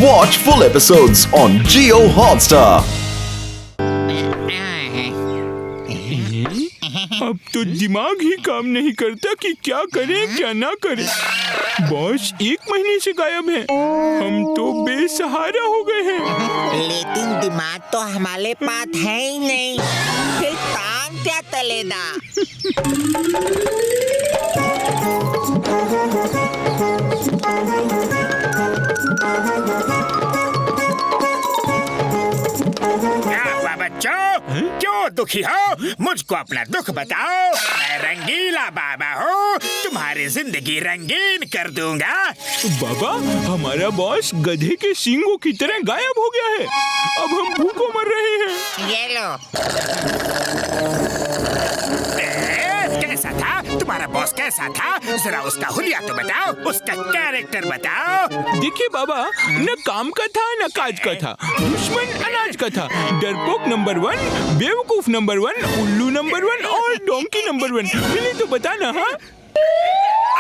Watch full episodes on Jio Hotstar. अब तो दिमाग ही काम नहीं करता कि क्या करें क्या ना करें। बॉस 1 महीने से गायब है, हम तो बेसहारा हो गए हैं। लेकिन दिमाग तो हमारे पास है ही नहीं, फिर काम क्या चलेगा? बच्चों, क्यों दुखी हो? मुझको अपना दुख बताओ। मैं रंगीला बाबा हूँ, तुम्हारी जिंदगी रंगीन कर दूंगा। बाबा, हमारा बॉस गधे के सींगों की तरह गायब हो गया है। अब हम भूखों मर रहे हैं। ये लो। कैसा था तुम्हारा बॉस? कैसा था? जरा उसका हुलिया तो बताओ, उसका कैरेक्टर बताओ। देखिए बाबा, न काम का था न काज का था, दुश्मन अनाज का था, डरपोक नंबर 1, बेवकूफ नंबर 1, उल्लू नंबर 1 और डोंकी नंबर 1। मिली तो बताना। हाँ,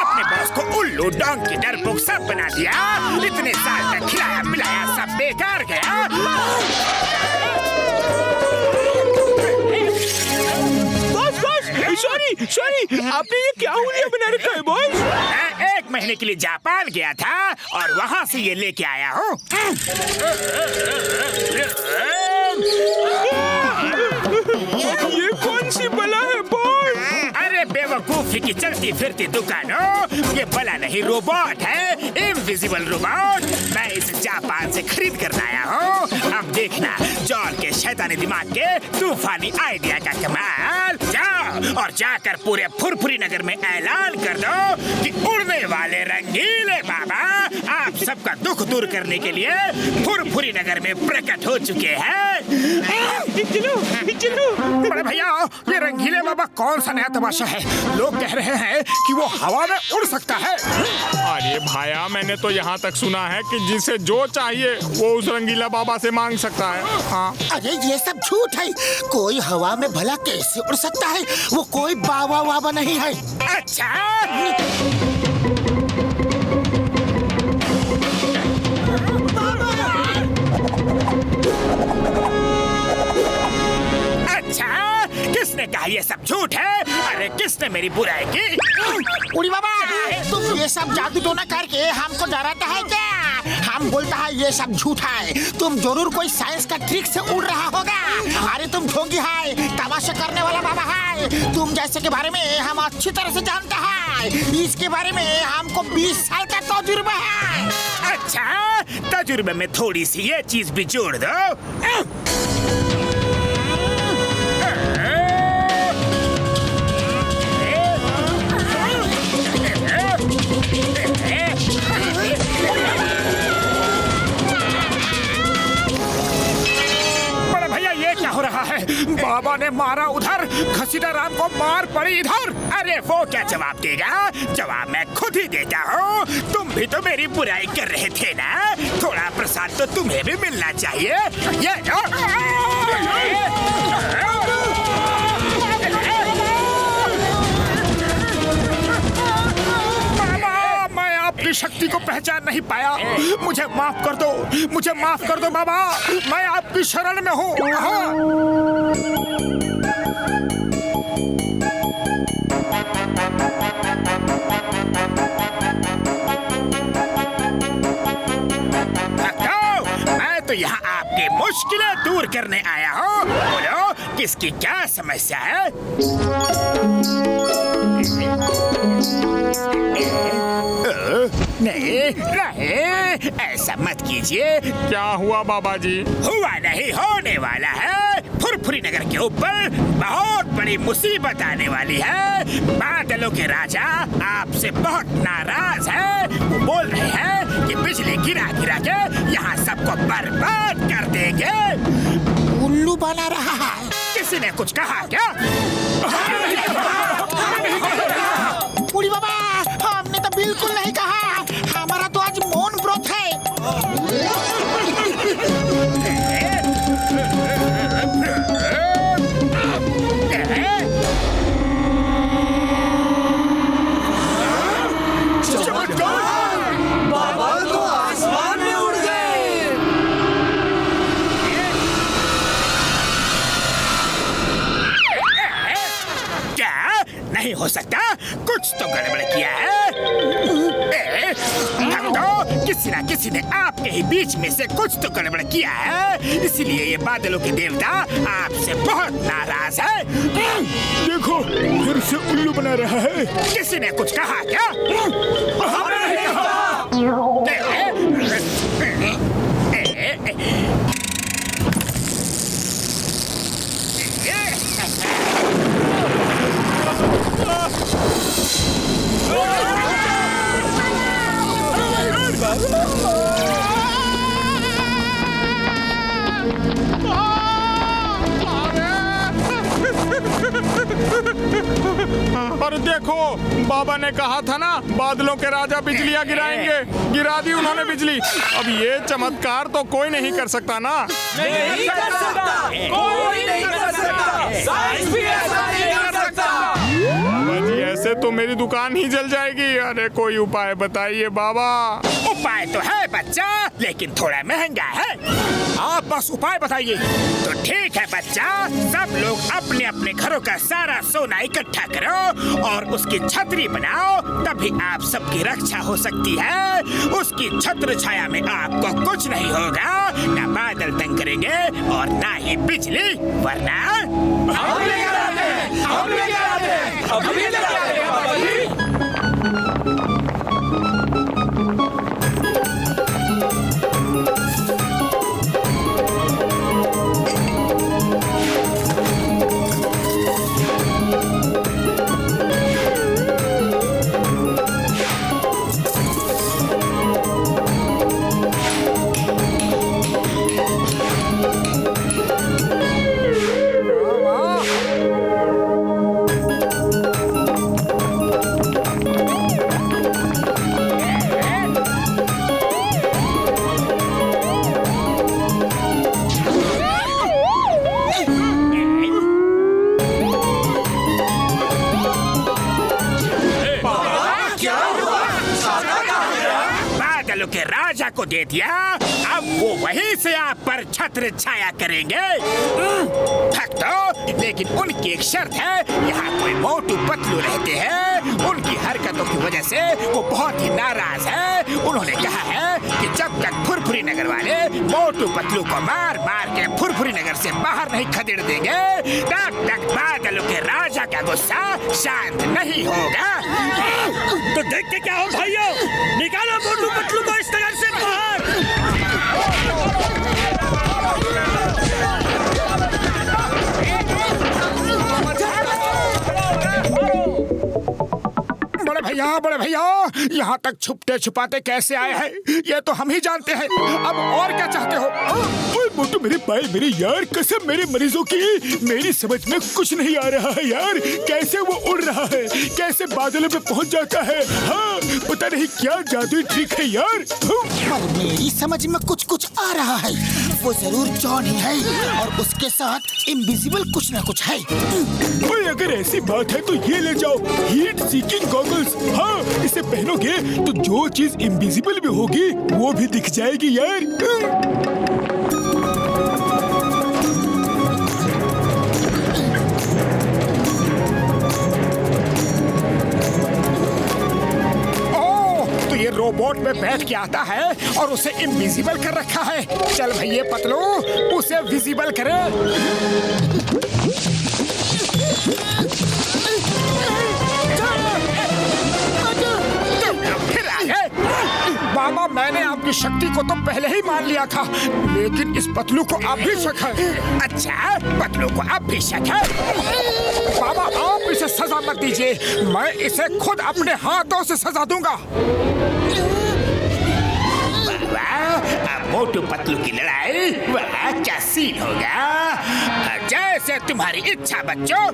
अपने बॉस को उल्लू, डोंकी, डरपोक सब बना दिया। इतने साल तक खिलाया पिलाया सब बेकार गया। सॉरी, आपने ये क्या हुलिया बना रखा है बॉस? मैं 1 महीने के लिए जापान गया था और वहाँ से ये लेके आया हूँ। ये कौन सी बला है बॉस? अरे बेवकूफी की चलती फिरती दुकानों, ये बला नहीं रोबोट है, इनविजिबल रोबोट। मैं इसे जापान से खरीद कर लाया हूँ। अब देखना जॉन के शैतानी दिमाग के तूफानी आइडिया का कमाल। जाओ और जाकर पूरे फुरफुरी नगर में ऐलान कर दो कि उड़ने वाले रंगीले बाबा आप सबका दुख दूर करने के लिए फुरफुरी नगर में प्रकट हो चुके हैं। बड़े भैया, ये रंगीले बाबा कौन सा नया तमाशा है? लोग कह रहे हैं कि वो हवा में उड़ सकता है। अरे भाया, मैंने तो यहाँ तक सुना है कि जिसे जो चाहिए वो उस रंगीला बाबा से मांग सकता है। हाँ। अरे ये सब झूठ है, कोई हवा में भला कैसे उड़ सकता है? वो कोई बाबा वाबा नहीं है। अच्छा, किसने कहा ये सब झूठ है? अरे किसने मेरी बुराई की? उड़ी बाबा, तुम ये सब जादू टोना करके हमको डराता है क्या? हम बोलता है ये सब झूठ है, तुम जरूर कोई साइंस का ट्रिक से उड़ रहा होगा। अरे तुम ढोंगी है, तमाशा करने वाला बाबा है। तुम जैसे के बारे में हम अच्छी तरह से जानते हैं। इसके बारे में हमको 20 साल का तजुर्बा है। अच्छा, तजुर्बे में थोड़ी सी ये चीज भी जोड़ दो। हो रहा है, बाबा ने मारा उधर, घसीटा राम को मार पड़ी इधर। अरे वो क्या जवाब देगा? जवाब मैं खुद ही देता हूँ। तुम भी तो मेरी बुराई कर रहे थे ना, थोड़ा प्रसाद तो तुम्हें भी मिलना चाहिए। ये आपकी शक्ति को पहचान नहीं पाया, मुझे माफ कर दो, मुझे माफ कर दो बाबा, मैं आपकी शरण में हूँ। मैं तो यहाँ आपकी मुश्किलें दूर करने आया हूँ। बोलो, किसकी क्या समस्या है? नहीं, ऐसा मत कीजिए। क्या हुआ बाबा जी? हुआ नहीं, होने वाला है। फुरफुरी नगर के ऊपर बहुत बड़ी मुसीबत आने वाली है। बादलों के राजा आपसे बहुत नाराज है। वो बोल रहे हैं कि बिजली गिरा गिरा के यहाँ सबको बर्बाद कर देंगे। उल्लू बना रहा है। किसी ने कुछ कहा क्या? उड़ी बाबा, हमने तो बिल्कुल नहीं कहा। हमारा तो आज मौन व्रत है। बाबा तो आसमान में उड़ गए। किसी ना किसी ने आपके ही बीच में से कुछ तो गड़बड़ किया है, इसलिए ये बादलों के देवता आपसे बहुत नाराज है। देखो फिर से उल्लू बना रहा है। किसी ने कुछ कहा क्या? हमने नहीं कहा। और देखो बाबा ने कहा था ना बादलों के राजा बिजलियां गिराएंगे, गिरा दी उन्होंने बिजली। अब ये चमत्कार तो कोई नहीं कर सकता ना। नहीं कर सकता, कोई नहीं कर सकता, साइंस भी ऐसा नहीं कर सकता। बाबा जी ऐसे तो मेरी दुकान ही जल जाएगी। अरे कोई उपाय बताइए बाबा। उपाय तो है बच्चा, लेकिन थोड़ा महंगा है। आप बस उपाय बताइए। तो ठीक है बच्चा, सब लोग अपने अपने घरों का सारा सोना इकट्ठा करो और उसकी छतरी बनाओ, तभी आप सबकी रक्षा हो सकती है। उसकी छत्र छाया में आपको कुछ नहीं होगा, न बादल तंग करेंगे और न ही बिजली, वरना हम लेकर आते हैं, हम लेकर आते हैं, अभी लेकर आते हैं बाबा जी। के राजा को दे दिया, अब वो वहीं से आप पर छत्र छाया करेंगे। भक्तों, लेकिन उनकी एक शर्त है, यहाँ कोई मोटू पतलू रहते हैं, उनकी हरकतों की वजह से वो बहुत ही नाराज है। उन्होंने कहा है कि जब तक फुरफुरी नगर वाले मोटू पतलू को मार मार के फुरफुरी नगर से बाहर नहीं खदेड़ देंगे, तब तक बादलों के राजा का गुस्सा शांत नहीं होगा। तो देखते क्या हो भाइयों, निकालो मोटू पतलू को इस नगर से बाहर। बड़े भैया, यहाँ तक छुपते छुपाते कैसे आए हैं ये तो हम ही जानते हैं। अब और क्या चाहते हो? ओए मोटू मेरे पाए मेरे यार, कसम मेरे मरीजों की, मेरी समझ में कुछ नहीं आ रहा है यार। कैसे वो उड़ रहा है, कैसे बादलों पे पहुँच जाता है। हाँ, पता नहीं क्या जादुई ट्रिक है यार। पर मेरी समझ में कुछ कुछ आ रहा है। वो जरूर जॉन ही है और उसके साथ इनविजिबल कुछ ना कुछ है। ओए अगर ऐसी बात है तो ये ले जाओ, हीट सीकिंग गॉगल्स। हाँ, इसे पहनोगे तो जो चीज इनविजिबल भी होगी वो भी दिख जाएगी यार। रोबोट में बैठ के आता है और उसे इनविजिबल कर रखा है। चल भैया पतलू, उसे विजिबल करे। बाबा, मैंने आपकी शक्ति को तो पहले ही मान लिया था, लेकिन इस पतलू को अब भी शक है। अच्छा, पतलू को अब भी शक है? बाबा, आप इसे सजा मत दीजिए, मैं इसे खुद अपने हाथों से सजा दूंगा। अब मोटू पतलू की लड़ाई वह क्या सीन होगा। जैसे तुम्हारी इच्छा बच्चों।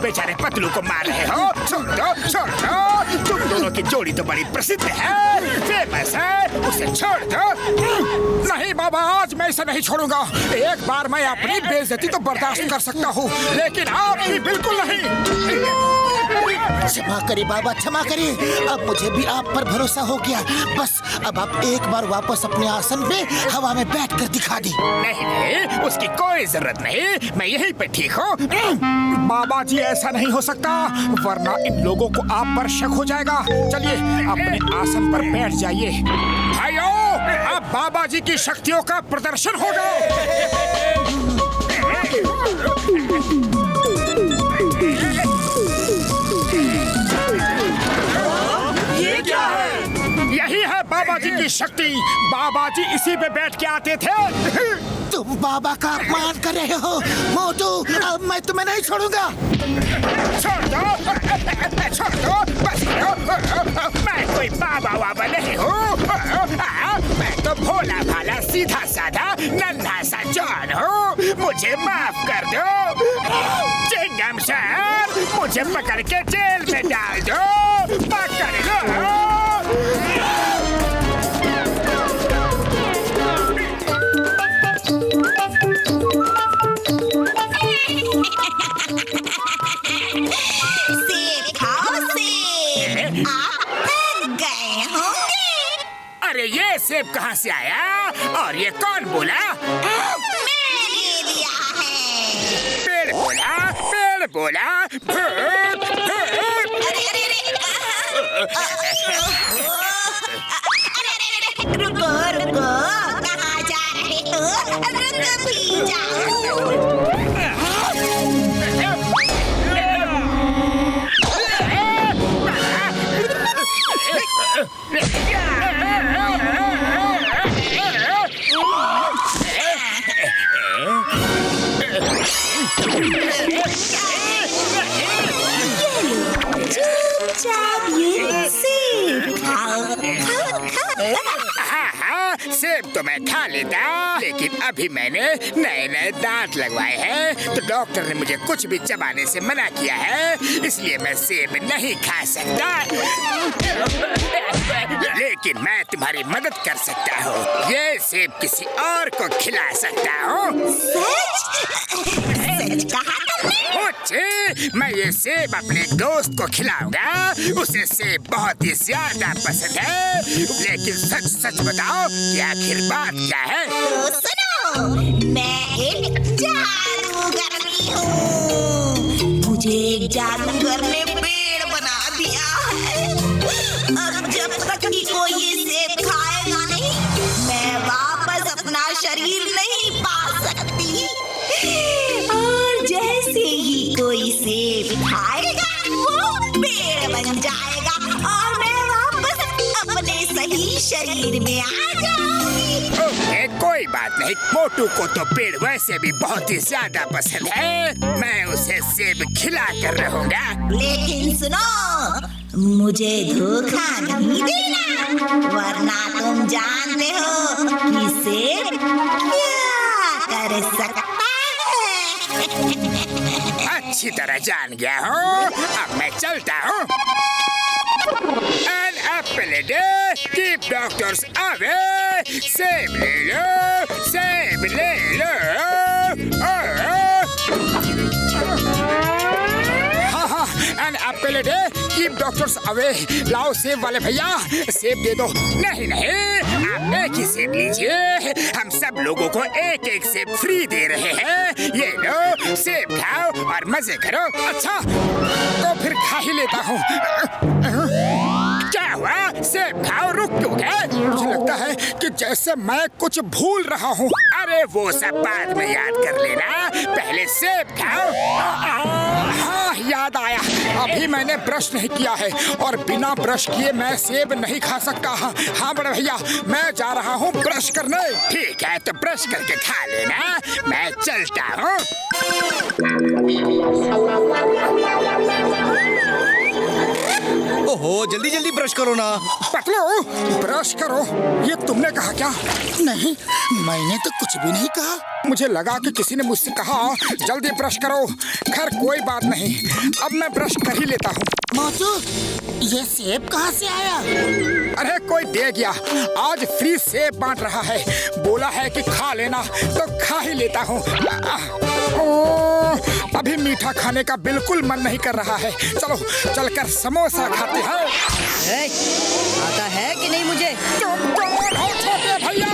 बेचारे पतलू को मार रहे हो, छोड़ दो। तुम दोनों की जोड़ी तो बड़ी प्रसिद्ध है, फेमस है, उसे छोड़ दो। नहीं बाबा, आज मैं इसे नहीं छोड़ूंगा। एक बार मैं अपनी बेइज्जती तो बर्दाश्त कर सकता हूँ, लेकिन आपकी बिल्कुल नहीं। क्षमा करिए बाबा, क्षमा करिए। अब मुझे भी आप पर भरोसा हो गया। बस अब आप एक बार वापस अपने आसन पे हवा में बैठकर दिखा दी। नहीं नहीं, उसकी कोई जरूरत नहीं, मैं यहीं पे ठीक हूँ। बाबा जी ऐसा नहीं हो सकता, वरना इन लोगों को आप पर शक हो जाएगा। चलिए अपने आसन पर बैठ जाइए। भाइयों, अब बाबा जी की शक्तियों का प्रदर्शन होगा। ये क्या है? यही है बाबा जी की शक्ति। बाबा जी इसी पे बैठ के आते थे। तुम बाबा का अपमान कर रहे हो मोटू। अब मैं तुम्हें नहीं छोड़ूंगा। छोड़ दो, छोड़ दो, बस करो। मैं कोई बाबा वाबा नहीं हूँ। मैं तो भोला भाला सीधा साधा नन्हा सा जॉन हूँ। मुझे माफ कर दो। चिंगम सर, मुझे पकड़ के जेल में डाल दो। पकड़ लो। सेब खाओ सेब। आप थक गए होंगे। अरे ये सेब कहाँ से आया और ये कौन बोला? मैंने दिया है। पेड़ बोला, पेड़ बोला। भूत, भूत। अरे रुको रुको, कहाँ जा रहे हो? रुक भी जाओ। चुपचाप ये सेब खाओ, खाओ, खाओ। हाँ, सेब तो मैं खा लेता, लेकिन अभी मैंने नए नए दांत लगवाए हैं, तो डॉक्टर ने मुझे कुछ भी चबाने से मना किया है, इसलिए मैं सेब नहीं खा सकता। लेकिन मैं तुम्हारी मदद कर सकता हूँ। ये सेब किसी और को खिला सकता हूँ। सच कहा तुमने? मुझे, मैं ये सेब अपने दोस्त को खिलाऊंगा। उसे सेब बहुत ही ज्यादा पसंद है। लेकिन सच सच बताओ कि आखिर बात क्या है? तो सुनो, मैं एक जादूगरनी हूँ। मुझे एक जादूगर ने पेड़ बना दिया है। अब जब तक कि कोई ये सेब खाएगा नहीं, मैं वापस अपना शरीर नहीं पा सकती। और जैसे ही कोई सेब खाएगा, वो पेड़ बन जाएगा और मैं वापस अपने सही शरीर में आ जाऊंगी। कोई बात नहीं, मोटू को तो पेड़ वैसे भी बहुत ही ज्यादा पसंद है। मैं उसे सेब खिला कर रहूंगा। लेकिन सुनो, मुझे धोखा नहीं देना, वरना तुम जानते हो कि सेब क्या कर सकता है। अच्छी तरह जान गया हूँ। अब मैं चलता हूँ। An apple a day, keep doctors away. सेब ले लो, सेब ले लो। हाँ, an apple a day, keep doctors away. लाओ सेब वाले भैया, सेब दे दो। नहीं नहीं, आप एक ही सेब लीजिए। हम सब लोगों को एक एक सेब फ्री दे रहे हैं। ये लो, सेब खाओ और मजे करो। अच्छा, तो फिर खा ही लेता हूँ। क्या हुआ? सेब खाओ, रुक क्यों गए? मुझे लगता है कि जैसे मैं कुछ भूल रहा हूँ। अरे वो सब बाद में याद कर लेना, पहले सेब खाओ। हाँ, याद आया, अभी मैंने ब्रश नहीं किया है और बिना ब्रश किए मैं सेब नहीं खा सकता। हाँ बड़े भैया, मैं जा रहा हूँ ब्रश करने। ठीक है, तो ब्रश करके खा लेना, मैं चलता हूँ। ओहो, जल्दी जल्दी ब्रश करो ना। पतलू, ब्रश करो, ये तुमने कहा क्या? नहीं, मैंने तो कुछ भी नहीं कहा। मुझे लगा कि किसी ने मुझसे कहा जल्दी ब्रश करो। खैर कोई बात नहीं, अब मैं ब्रश कर ही लेता हूँ। मोटू, ये सेब कहाँ से आया? अरे कोई दे गया, आज फ्री सेब बांट रहा है, बोला है कि खा लेना तो खा ही लेता हूँ। अभी मीठा खाने का बिल्कुल मन नहीं कर रहा है, चलो चलकर समोसा खाते हैं। आता है कि नहीं मुझे? तुम कौन हो छोटे भैया?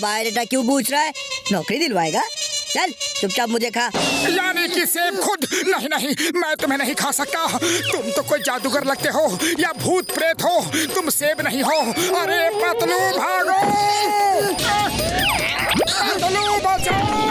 बायोडाटा क्यों पूछ रहा है? नौकरी दिलवाएगा? चल चुपचाप मुझे खा। यानी कि सेब खुद? नहीं नहीं, मैं तुम्हें नहीं खा सकता। तुम तो कोई जादूगर लगते हो या भूत प्रेत हो, तुम सेब नहीं हो। अरे पतलू भागो, पतलू बचाओ।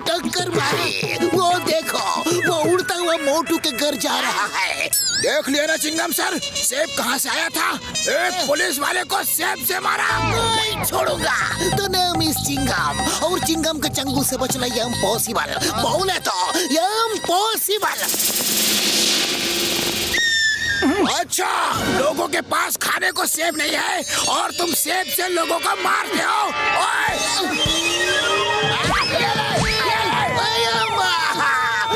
टक्कर मारी, वो देखो, वो उड़ता हुआ मोटू के घर जा रहा है। देख लिया ना चिंगम सर, सेब कहाँ से आया था? एक पुलिस वाले को सेब से मारा। नहीं छोड़ूंगा। तो नाम इस चिंगम, और चिंगम के चंगुल से बचना इम्पॉसिबल। बोले तो इम्पॉसिबल। अच्छा, लोगों के पास खाने को सेब नहीं है और तुम सेब से लोगों को मारते हो।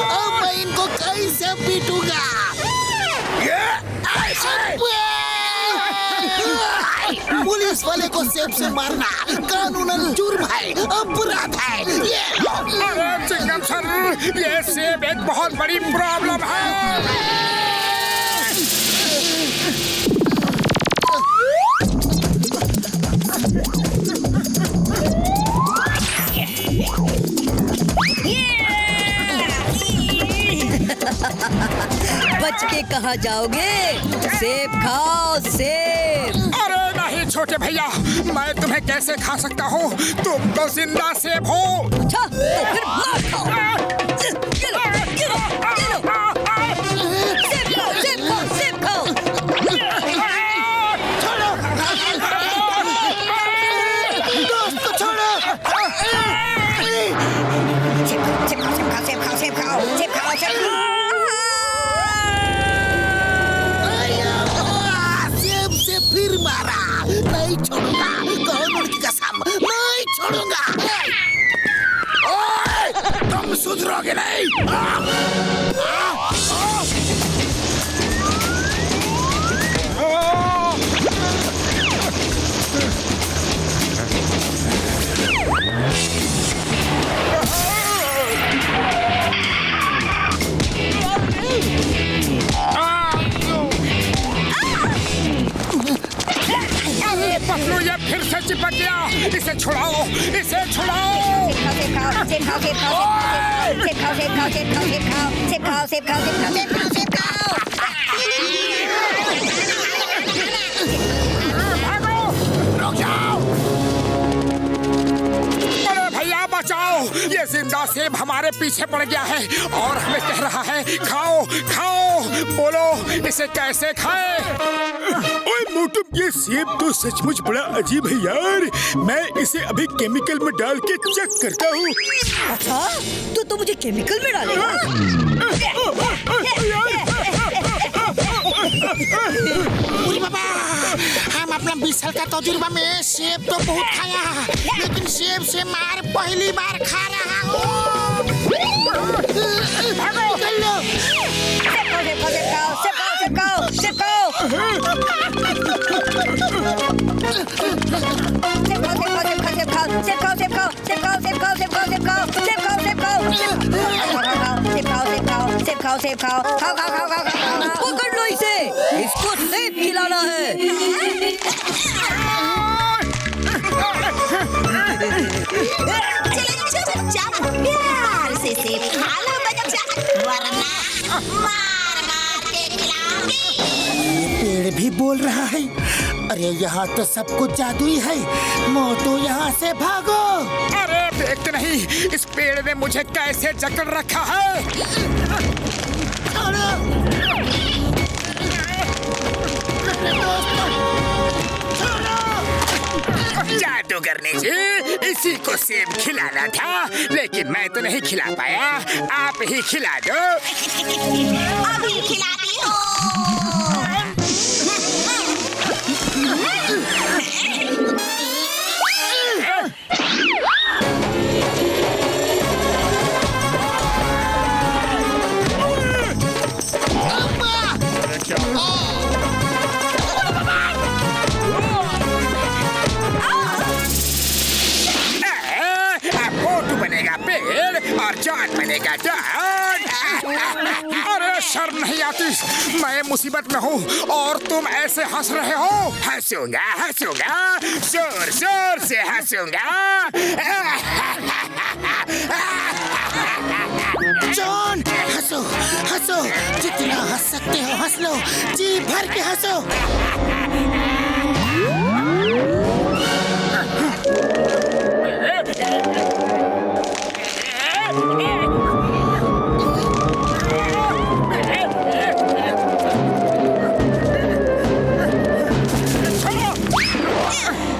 अब मैं इनको कैसे पीटूंगा? पुलिस वाले को सेब से मारना कानूनन जुर्म है, अपराध है। अरे चिंगम सर, ये सेब एक बहुत बड़ी प्रॉब्लम है। बच के कहाँ जाओगे? सेब खाओ, सेब। अरे नहीं छोटे भैया, मैं तुम्हें कैसे खा सकता हूँ? तुम तो जिंदा सेब हो। अच्छा, तो फिर मार खाओ। ये लो, ये लो, ये लो। सेब खाओ, सेब खाओ, सेब खाओ। छोड़ो, दोस्त को छोड़ो। सेब खाओ, सेब खाओ, सेब खाओ, सेब खाओ, सेब खाओ, सेब खाओ। फिर मारा, नहीं छोड़ूंगा, कानून की कसम, नहीं छोड़ूंगा। ओए, तुम सुधरोगे नहीं। पतलू ये फिर से चिपक गया, इसे छुड़ाओ, इसे छुड़ाओ। सेब खाओ, सेब खाओ, सेब खाओ, सेब खाओ, सेब खाओ, सेब खाओ, सेब खाओ, सेब खाओ, सेब खाओ, सेब खाओ, सेब खाओ, सेब खाओ। भागो, रुक जाओ। अरे भैया बचाओ, ये जिंदा सेब हमारे पीछे पड़ गया है और हमें कह रहा है खाओ खाओ। बोलो इसे कैसे खाएं? ओए मोटू, ये सेब तो सचमुच बड़ा अजीब है यार। मैं इसे अभी केमिकल में डाल के चेक करता हूँ। अच्छा, तो मुझे केमिकल में डालेगा? बाबा, हम अपना 20 साल का तजुर्बा में सेब तो बहुत खाया, लेकिन सेब से मार पहली बार खा रहा हूँ। निकल लो। सेब खाओ, सेब खाओ, सेब खाओ, सेब खाओ, सेब खाओ, सेब खाओ, सेब खाओ, सेब खाओ, सेब खाओ, सेब खाओ, सेब खाओ, सेब खाओ, सेब खाओ, सेब खाओ, सेब खाओ, खाओ, खाओ, खाओ, खाओ। पकड़ लो इसे, इसको सेब खिलाना है। चलो चुपचाप प्यार से सेब खा लो बच्चा, वरना मार मार के खिलाऊंगी। ये पेड़ भी बोल रहा है। अरे यहाँ तो सब कुछ जादुई है। मोटू यहाँ से भागो। अरे देखते नहीं इस पेड़ ने मुझे कैसे जकड़ रखा है। सेब खिलाना था, लेकिन मैं तो नहीं खिला पाया। आप ही खिला दो। अभी खिलाती हूँ। मोटू बनेगा पेड़ और जॉन बनेगा डॉन। अरे शर्म नहीं आती? मैं मुसीबत में हूँ और तुम ऐसे हंस रहे हो। हंसूंगा हंसूंगा, जोर जोर से हंसूंगा। जॉन, हंसो हंसो, जितना हंस सकते हो हंस लो, जी भर के हंसो।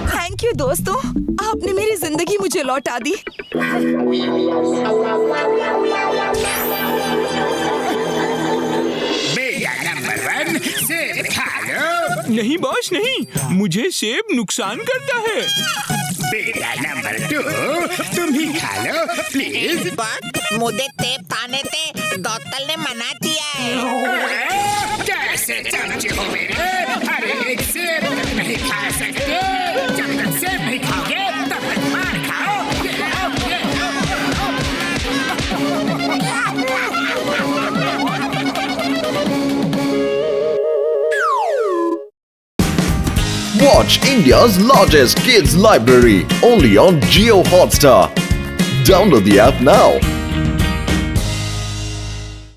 थैंक यू दोस्तों, आपने मेरी जिंदगी मुझे लौटा दी। बेटा नंबर 1, सेब खा लो। नहीं बॉस नहीं, मुझे सेब नुकसान करता है। बेटा नंबर 2, तुम ही खा लो प्लीज। बट मुझे तेप खाने थे, डॉक्टर ने मना किया है। कैसे चमचे हो मेरे? अरे एक सेब तक नहीं खा सकते। जब तक सेब नहीं खाओगे तब तक मार खाओ। Watch India's largest kids library only on Jio Hotstar. Download the app now.